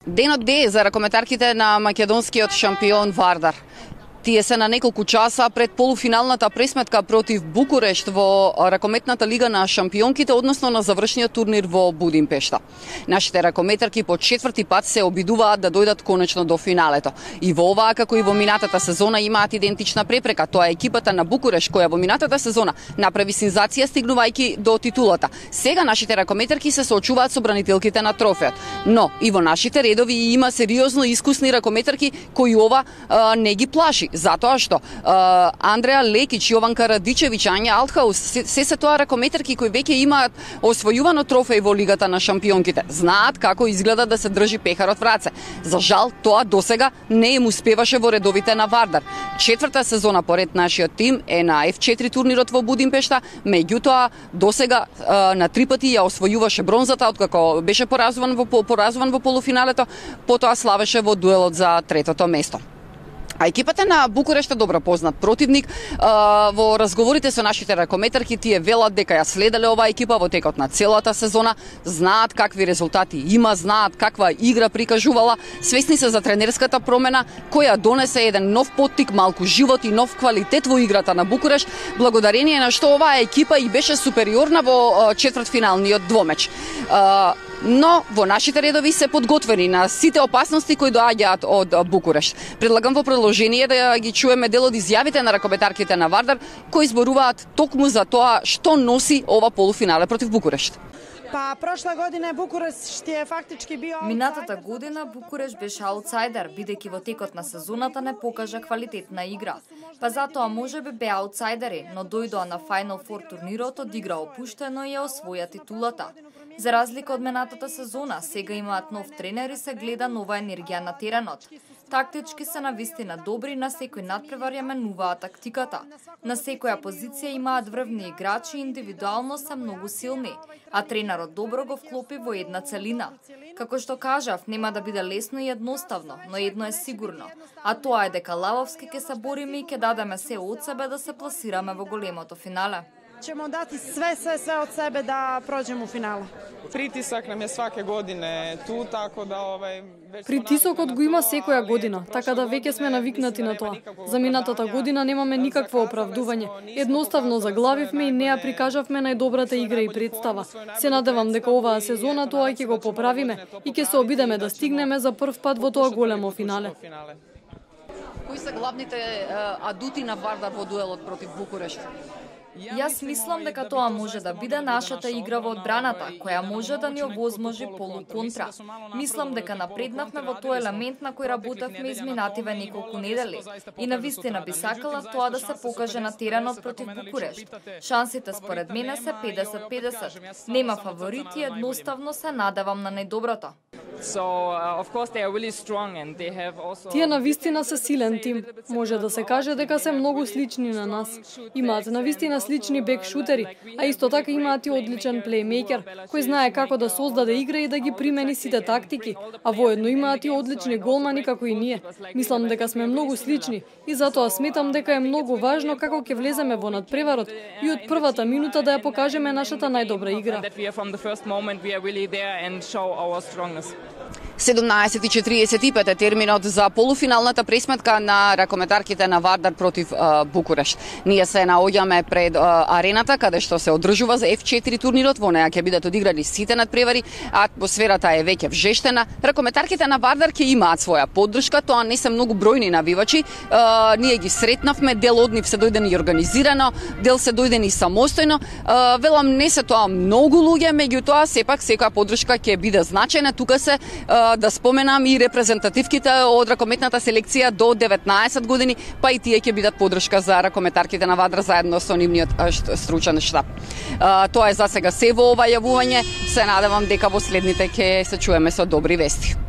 Денот Д за ракометарките на македонскиот шампион Вардар. Тие се на неколку часа пред полуфиналната пресметка против Букурешт во ракометната лига на шампионките, односно на завршниот турнир во Будимпешта. Нашите ракометарки по четврти пат се обидуваат да дојдат конечно до финалето. И во оваа, како и во минатата сезона, имаат идентична препрека. Тоа е екипата на Букурешт, која во минатата сезона направи сензација стигнувајќи до титулата. Сега нашите ракометарки се соочуваат со бранителките на трофеот. Но и во нашите редови има сериозно искусни ракометарки кои ова не ги плаши. Затоа што Андреа Лекич, Јованка Радичевиќ, Ања Алтхаус, се тоа ракометарки кои веќе имаат освојувано трофеј во Лигата на шампионките. Знаат како изгледа да се држи пехарот в раце. За жал, тоа досега не им успеваше во редовите на Вардар. Четврта сезона поред нашиот тим е на F4 турнирот во Будимпешта, меѓутоа досега на 3 пати ја освојуваше бронзата, откако беше поразуван во полуфиналето, потоа славеше во дуелот за третото место. А екипата на Букурешт е добро познат противник. Во разговорите со нашите ракометарки тие велат дека ја следеле оваа екипа во текот на целата сезона, знаат какви резултати има, знаат каква игра прикажувала, свесни се за тренерската промена која донесе еден нов поттик, малку живот и нов квалитет во играта на Букурешт, благодарение на што оваа екипа и беше супериорна во четвртфиналниот двомеч. Но во нашите редови се подготвени на сите опасности кои доаѓаат од Букурешт. Предлагам во продолжение да ги чуеме дел од изјавите на ракометарките на Вардар кои зборуваат токму за тоа што носи ова полуфинале против Букурешт. Па прошла година Букурешт е фактички био Минатата година Букурешт беше аутсайдер, бидејќи во текот на сезоната не покажа квалитетна игра. Па затоа можеби беа аутсайдери, но дојдоа на Final Four турнирот, одигра опуштено и ја освоја титулата. За разлика од минатата сезона, сега имаат нов тренер и се гледа нова енергија на теренот. Тактички се навистина добри, на секој надпревар ја менуваат тактиката. На секоја позиција имаат врвни играчи и индивидуално се многу силни, а тренерот добро го вклопи во една целина. Како што кажав, нема да биде лесно и едноставно, но едно е сигурно, а тоа е дека лавовски ќе се бориме и ќе дадеме се од себе да се пласираме во големото финале. Ćemo dati sve od sebe da prođemo u finale. Pritisak nam je svake godine tu, tako da Притисокот го има секоја година, така да веќе сме навикнати на тоа. За минатата година немаме никакво оправдување. Едноставно заглавивме и не ја прикажавме најдобрата игра и представа. Се надевам дека оваа сезона тоа ќе го поправиме и ќе се обидеме да стигнеме за прв пат во тоа големо финале. Кои се главните адути на Вардар во дуелот против Букурешт? Јас мислам дека тоа може да биде нашата игра во одбраната, која може да ни овозможи полуконтра. Мислам дека напреднавме во тој елемент на кој работевме изминативе неколку недели и навистина би сакала тоа да се покаже на теренот против Букурешт. Шансите според мене се 50-50. Нема фаворити, едноставно се надевам на најдоброто. Тие навистина се силен тим. Може да се каже дека се многу слични на нас. Имаат навистина слични бек шутери, а исто така имаат и одличен плеймейкер, кој знае како да создаде игра и да ги примени сите тактики, а воедно имаат и одлични голмани како и ние. Мислам дека сме многу слични и затоа сметам дека е многу важно како ќе влеземе во надпреварот и од првата минута да ја покажеме нашата најдобра игра. 17:45 е терминот за полуфиналната пресметка на ракометарките на Вардар против Букурешт. Ние се наоѓаме пред арената каде што се одржува за F4 турнирот, во неа ќе бидат одиграни сите надпревари, атмосферата е веќе вжештена. Ракометарките на Вардар ќе имаат своја поддршка, тоа не се многу бројни навивачи. Ние ги сретнавме, дел од нив се дојдени организирано, дел се дојдени самостојно. Велам не се тоа многу луѓе, меѓутоа сепак секоја поддршка ќе биде значајна. Тука се да споменам и репрезентативките од ракометната селекција до 19 години, па и тие ќе бидат поддршка за ракометарките на Вардар заедно со нивниот стручен штаб. Тоа е за сега се во ова јавување. Се надевам дека во следните ќе се чуеме со добри вести.